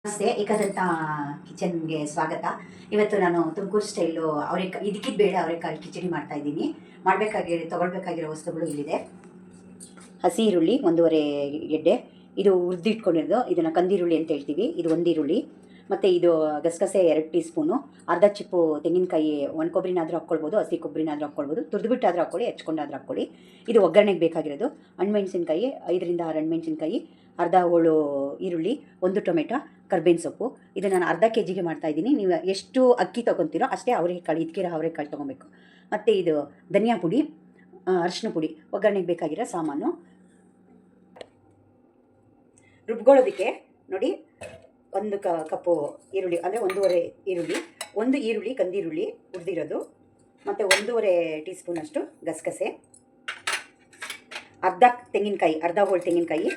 ನಮಸ್ತೆ, ಏಕದಂತ ಕಿಚನ್ಗೆ ಸ್ವಾಗತ. ಇವತ್ತು ನಾನು ತುಮಕೂರು ಸ್ಟೈಲು ಅವರೆಕಾಯಿ ಇದಕ್ಕಿದ ಬೇಳೆ ಅವರೆಕಾಯಿ ಕಿಚಡಿ ಮಾಡ್ತಾ ಇದ್ದೀನಿ. ತೊಗೊಳ್ಬೇಕಾಗಿರೋ ವಸ್ತುಗಳು ಇಲ್ಲಿದೆ. ಹಸಿ ಈರುಳ್ಳಿ 1.5 ಗೆಡ್ಡೆ, ಇದು ಹುರಿದಿಟ್ಕೊಂಡಿರೋದು, ಇದನ್ನು ಕಂದೀರುಳ್ಳಿ ಅಂತ ಹೇಳ್ತೀವಿ. ಇದು 1 ಈರುಳ್ಳಿ, ಮತ್ತು ಇದು ಗಸಗಸೆ 2 ಟೀ ಸ್ಪೂನು, ಅರ್ಧ ಚಿಪ್ಪು ತೆಂಗಿನಕಾಯಿ, ಒಣ ಕೊಬ್ಬರಿನಾದರೂ ಹಾಕ್ಕೊಳ್ಬೋದು, ಹಸಿ ಕೊಬ್ಬರಿನಾದರೂ ಹಾಕ್ಕೊಳ್ಬೋದು, ತುರಿದುಬಿಟ್ಟಾದರೂ ಹಾಕ್ಕೊಳ್ಳಿ, ಹೆಚ್ಕೊಂಡಾದರೂ ಹಾಕ್ಕೊಳ್ಳಿ. ಇದು ಒಗ್ಗರಣೆಗೆ ಬೇಕಾಗಿರೋದು. ಹಣ್ಣುಮೆಣಸಿನ್ಕಾಯಿ 5ರಿಂದ 6 ಹಣ್ಣುಮೆಣಸಿನ್ಕಾಯಿ, ಅರ್ಧ ಹೋಳು ಈರುಳ್ಳಿ, 1 ಟೊಮೆಟೊ, ಕರ್ಬೇವಿನ ಸೊಪ್ಪು. ಇದು ನಾನು ಅರ್ಧ ಕೆಜಿಗೆ ಮಾಡ್ತಾಯಿದ್ದೀನಿ. ನೀವು ಎಷ್ಟು ಅಕ್ಕಿ ತೊಗೊತೀರೋ ಅಷ್ಟೇ ಅವರೆಕಾಳು, ಇದಕ್ಕಿರೋ ಅವರೆಕಾಳು ತೊಗೊಬೇಕು. ಮತ್ತು ಇದು ಧನಿಯಾ ಪುಡಿ, ಅರಿಶಿನ ಪುಡಿ, ಒಗ್ಗರಣೆಗೆ ಬೇಕಾಗಿರೋ ಸಾಮಾನು. ರುಬ್ಕೊಳ್ಳೋದಕ್ಕೆ ನೋಡಿ, 1 ಕಪ್ಪು ಈರುಳ್ಳಿ, ಅಂದರೆ 1.5 ಈರುಳ್ಳಿ, 1 ಈರುಳ್ಳಿ ಕಂದೀರುಳ್ಳಿ ಹುರಿದಿರೋದು, ಮತ್ತು 1.5 ಟೀ ಸ್ಪೂನಷ್ಟು ಗಸಗಸೆ, ಅರ್ಧ ತೆಂಗಿನಕಾಯಿ, ಅರ್ಧ ಹೋಳು ತೆಂಗಿನಕಾಯಿ,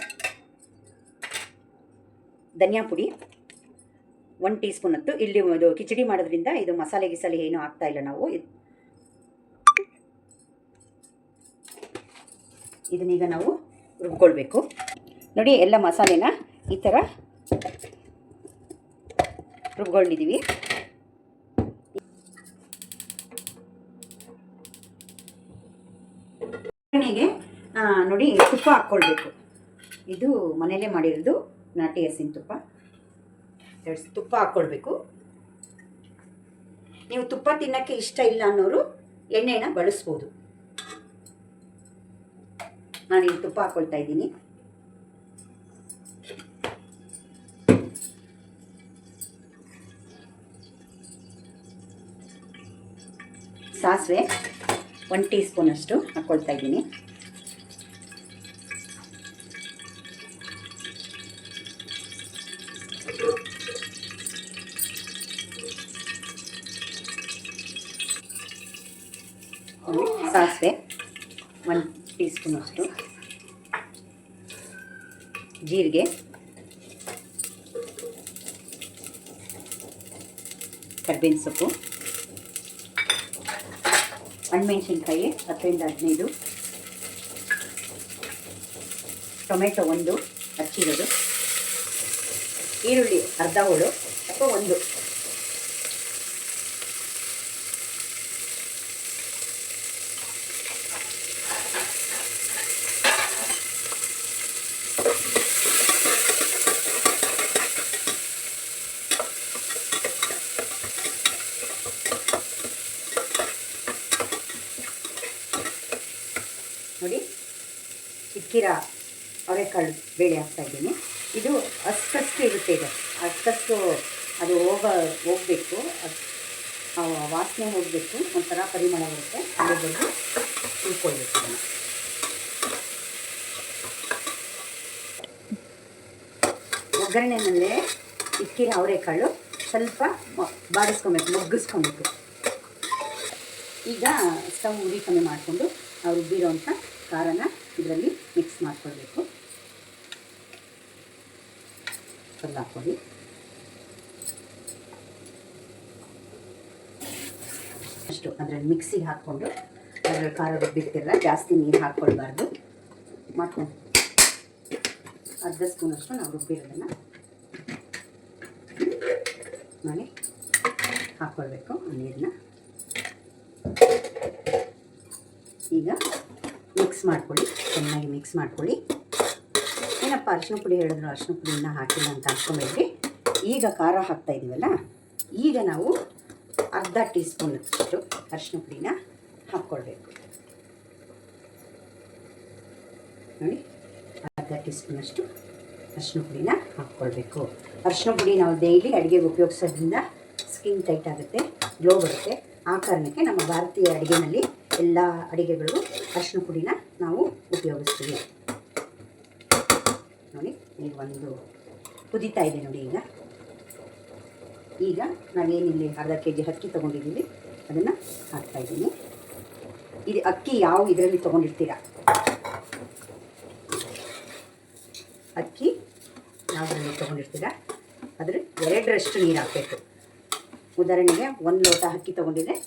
ಧನಿಯಾ ಪುಡಿ 1 ಟೀ ಸ್ಪೂನತ್ತು. ಇಲ್ಲಿ ಇದು ಕಿಚಡಿ ಮಾಡೋದ್ರಿಂದ ಇದು ಮಸಾಲೆ ಗಿಸಾಲೆ ಏನೂ ಆಗ್ತಾ ಇಲ್ಲ. ನಾವು ಇದನ್ನೀಗ ನಾವು ರುಬ್ಕೊಳ್ಬೇಕು. ನೋಡಿ, ಎಲ್ಲ ಮಸಾಲೆನ ಈ ಥರ ರುಬ್ಕೊಂಡಿದ್ದೀವಿ. ಒಗ್ಗರಣೆಗೆ ನೋಡಿ ತುಪ್ಪ ಹಾಕ್ಕೊಳ್ಬೇಕು. ಇದು ಮನೆಯಲ್ಲೇ ಮಾಡಿರೋದು ನಾಟಿ ಹಸಿನ ತುಪ್ಪ. ತುಪ್ಪ ಹಾಕ್ಕೊಳ್ಬೇಕು. ನೀವು ತುಪ್ಪ ತಿನ್ನೋಕ್ಕೆ ಇಷ್ಟ ಇಲ್ಲ ಅನ್ನೋರು ಎಣ್ಣೆನ ಬಳಸ್ಬೋದು. ನಾನಿಲ್ಲಿ ತುಪ್ಪ ಹಾಕ್ಕೊಳ್ತಾ ಇದ್ದೀನಿ. ಸಾಸಿವೆ 1 ಟೀ ಸ್ಪೂನಷ್ಟು ಹಾಕ್ಕೊಳ್ತಾ ಇದ್ದೀನಿ. ಸಾಸಿವೆ 1 ಟೀ ಸ್ಪೂನಷ್ಟು, ಜೀರಿಗೆ, ಕರ್ಬೇವಿನ ಸೊಪ್ಪು, ಹಣ್ಣುಮೆಣಸಿನ್ಕಾಯಿ 10ರಿಂದ 15, ಟೊಮೆಟೊ 1 ಹಚ್ಚಿರೋದು, ಈರುಳ್ಳಿ ಅರ್ಧ ಹೋಳು ಅಥವಾ 1. ನೋಡಿ, ಇಕ್ಕಿರ ಅವರೆಕಾಳು ಬೇಳೆ ಹಾಕ್ತಾಯಿದ್ದೀನಿ. ಇದು ಅಷ್ಟು ಇರುತ್ತೆ. ಇದು ಅಷ್ಟು ಅದು ಹೋಗಬೇಕು, ವಾಸನೆ ಹೋಗಬೇಕು, ಒಂಥರ ಪರಿಮಳ ಬರುತ್ತೆ. ಅಲ್ಲಿವರೆಗೂ ಹುರ್ಕೊಳ್ಬೇಕು. ಒಗ್ಗರಣೆನಲ್ಲೇ ಇಕ್ಕಿರ ಅವರೆಕಾಳು ಸ್ವಲ್ಪ ಬಾಡಿಸ್ಕೊಬೇಕು, ಮಗ್ಗಿಸ್ಕೊಬೇಕು. ಈಗ ಸ್ಟವ್ ಉರಿ ಕಮ್ಮಿ ಮಾಡಿಕೊಂಡು ನಾವು ರುಬ್ಬಿರೋಂಥ ಖಾರನ ಇದರಲ್ಲಿ ಮಿಕ್ಸ್ ಮಾಡ್ಕೊಳ್ಬೇಕು. ಸ್ವಲ್ಪ ಹಾಕ್ಕೊಳ್ಳಿ. ಅಷ್ಟು ಅದರಲ್ಲಿ ಮಿಕ್ಸಿಗೆ ಹಾಕ್ಕೊಂಡು ಅದರಲ್ಲಿ ಖಾರ ರುಬ್ಬಿರ್ತಿರಲ್ಲ, ಜಾಸ್ತಿ ನೀರು ಹಾಕ್ಕೊಳ್ಬಾರ್ದು. ಮಾಡ್ಕೊಂಡು ಅರ್ಧ ಸ್ಪೂನಷ್ಟು ನಾವು ರುಬ್ಬಿರೋದನ್ನು ಮಾಡಿ ಹಾಕ್ಕೊಳ್ಬೇಕು ಆ ನೀರನ್ನ. ಈಗ ಮಿಕ್ಸ್ ಮಾಡ್ಕೊಳ್ಳಿ, ಚೆನ್ನಾಗಿ ಮಿಕ್ಸ್ ಮಾಡ್ಕೊಳ್ಳಿ. ಏನಪ್ಪ ಅರಿಶಿನ ಪುಡಿ ಹೇಳಿದ್ರು, ಅರಿಶಿನ ಪುಡಿಯನ್ನು ಹಾಕಿಲ್ಲ ಅಂತ ಅನ್ಕೊಂಬೇಡ್ರಿ. ಈಗ ಖಾರ ಹಾಕ್ತಾಯಿದ್ದೀವಲ್ಲ, ಈಗ ನಾವು ಅರ್ಧ ಟೀ ಸ್ಪೂನಷ್ಟು ಅರಿಶಿನ ಪುಡಿನ ಹಾಕ್ಕೊಳ್ಬೇಕು. ನೋಡಿ, ಅರ್ಧ ಟೀ ಸ್ಪೂನಷ್ಟು ಅರಿಶಿನ ಪುಡಿನ ಹಾಕ್ಕೊಳ್ಬೇಕು. ಅರಿಶಿನ ಪುಡಿ ನಾವು ಡೈಲಿ ಅಡುಗೆಗೆ ಉಪಯೋಗಿಸೋದ್ರಿಂದ ಸ್ಕಿನ್ ಟೈಟ್ ಆಗುತ್ತೆ, ಗ್ಲೋ ಬರುತ್ತೆ. ಆ ಕಾರಣಕ್ಕೆ ನಮ್ಮ ಭಾರತೀಯ ಅಡುಗೆಯಲ್ಲಿ ಎಲ್ಲ ಅಡುಗೆಗಳಿಗೂ ಅರಿಶಿನ ಪುಡಿನ ನಾವು ಉಪಯೋಗಿಸ್ತೀವಿ. ನೋಡಿ, ಈಗ ಒಂದು ಕುದೀತಾ ಇದೆ ನೋಡಿ. ಈಗ ನಾವೇನಿಲ್ಲಿ ಅರ್ಧ ಕೆಜಿ ಅಕ್ಕಿ ತೊಗೊಂಡಿದ್ದೀವಿ, ಅದನ್ನು ಹಾಕ್ತಾಯಿದ್ದೀನಿ. ಇದು ಅಕ್ಕಿ ಯಾವ ಇದರಲ್ಲಿ ತೊಗೊಂಡಿರ್ತೀರ, ಅಕ್ಕಿ ಯಾವುದರಲ್ಲಿ ತೊಗೊಂಡಿರ್ತೀರ ಅದ್ರ 2ರಷ್ಟು ನೀರು ಹಾಕಬೇಕು. ಉದಾಹರಣೆಗೆ 1 ಲೋಟ ಅಕ್ಕಿ ತೊಗೊಂಡಿದ್ರೆ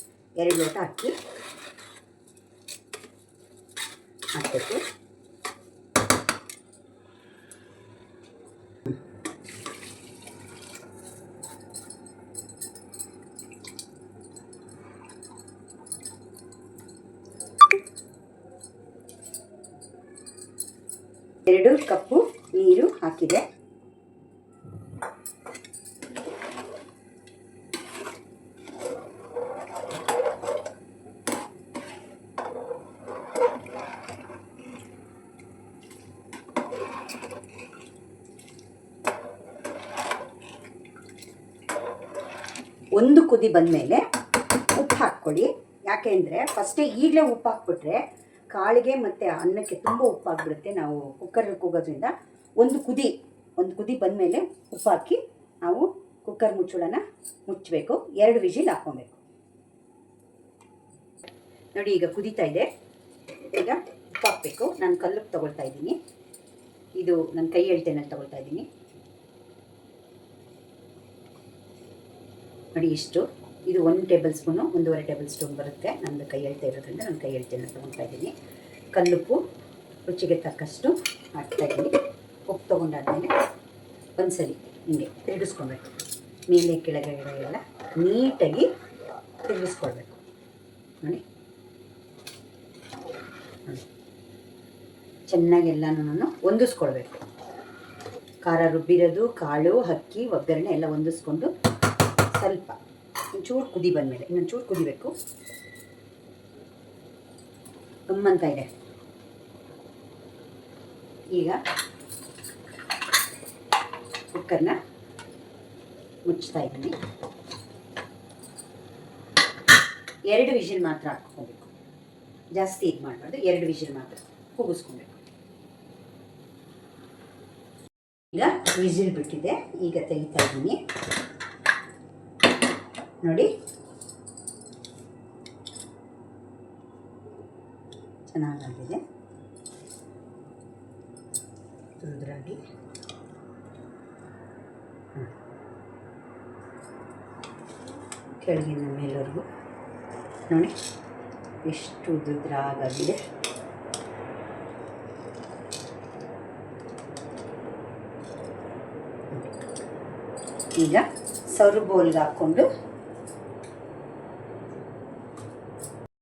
2 ಲೋಟ ಅಕ್ಕಿ ಹಾಕಬೇಕು. 2 ಕಪ್ಪು ನೀರು ಹಾಕಿದೆ. ಒಂದು ಕುದಿ ಬಂದಮೇಲೆ ಉಪ್ಪು ಹಾಕ್ಕೊಳ್ಳಿ. ಯಾಕೆ ಅಂದರೆ ಫಸ್ಟೇ ಈಗಲೇ ಉಪ್ಪು ಹಾಕ್ಬಿಟ್ರೆ ಕಾಳಿಗೆ ಮತ್ತು ಅನ್ನಕ್ಕೆ ತುಂಬ ಉಪ್ಪಾಗ್ಬಿಡುತ್ತೆ. ನಾವು ಕುಕ್ಕರಲ್ಲಿ ಕೂಗೋದ್ರಿಂದ ಒಂದು ಕುದಿ ಬಂದಮೇಲೆ ಉಪ್ಪು ಹಾಕಿ ನಾವು ಕುಕ್ಕರ್ ಮುಚ್ಚಳನ ಮುಚ್ಚಬೇಕು. 2 ವಿಜಿಲ್ ಹಾಕ್ಕೊಬೇಕು. ನೋಡಿ ಈಗ ಕುದೀತಾ ಇದೆ. ಈಗ ಉಪ್ಪು ಹಾಕಬೇಕು. ನಾನು ಕಲ್ಲುಪ್ಪು ತೊಗೊಳ್ತಾ ಇದ್ದೀನಿ. ಇದು ನನ್ನ ಕೈ ಎಳ್ತೇನಲ್ಲಿ ತೊಗೊಳ್ತಾ ಇದ್ದೀನಿ. ನೋಡಿ ಇಷ್ಟು. ಇದು 1 ಟೇಬಲ್ ಸ್ಪೂನು, 1.5 ಟೇಬಲ್ ಸ್ಪೂನ್ ಬರುತ್ತೆ. ನಮ್ಮದು ಕೈ ಎಳ್ತಾ ಇರೋದ್ರಿಂದ ನಾನು ಕೈ ಎಳ್ತೇನೆ ತೊಗೊಳ್ತಾ ಇದ್ದೀನಿ. ಕಲ್ಲುಪ್ಪು ರುಚಿಗೆ ತಕ್ಕಷ್ಟು ಹಾಕ್ತಾಯಿದ್ದೀನಿ. ಉಪ್ಪು ತೊಗೊಂಡಾದ್ಮೇಲೆ ಒಂದ್ಸಲಿ ಹಿಂಗೆ ತಿರುಗಿಸ್ಕೊಳ್ಬೇಕು. ಮೇಲೆ ಕೆಳಗಡೆ ಎಲ್ಲ ನೀಟಾಗಿ ತಿರುಗಿಸ್ಕೊಳ್ಬೇಕು. ನೋಡಿ ಚೆನ್ನಾಗಿ ಎಲ್ಲನೂ ಹೊಂದಿಸ್ಕೊಳ್ಬೇಕು. ಖಾರ ರುಬ್ಬಿರೋದು, ಕಾಳು, ಅಕ್ಕಿ, ಒಗ್ಗರಣೆ ಎಲ್ಲ ಹೊಂದಿಸ್ಕೊಂಡು ಸ್ವಲ್ಪ ಒಂಚೂರು ಕುದಿ ಬಂದಮೇಲೆ ಇನ್ನೊಂಚೂರು ಕುದಿಬೇಕು. ಗಮ್ಮಂತ ಇದೆ. ಈಗ ಕುಕ್ಕರ್ನ ಮುಚ್ತಾ ಇದ್ದೀನಿ. 2 ವಿಜಿಲ್ ಮಾತ್ರ ಹಾಕ್ಕೋಬೇಕು. ಜಾಸ್ತಿ ಇದು ಮಾಡಬಾರ್ದು. 2 ವಿಜಿಲ್ ಮಾತ್ರ ಕೂಗಿಸ್ಕೊಬೇಕು. ಈಗ ವಿಜಿಲ್ ಬಿಟ್ಟಿದೆ. ಈಗ ತೆಗಿತಾ ಇದ್ದೀನಿ. ನೋಡಿ ಚೆನ್ನಾಗಾಗಿದೆ. ಉದುರಾಗಿ ಕೆಳಗಿನ ಮೇಲವರೆಗೂ ನೋಡಿ ಎಷ್ಟು ಉದುರಾಗಿದೆ. ಈಗ ಸರ್ವ್ ಬೌಲ್ಗೆ ಹಾಕ್ಕೊಂಡು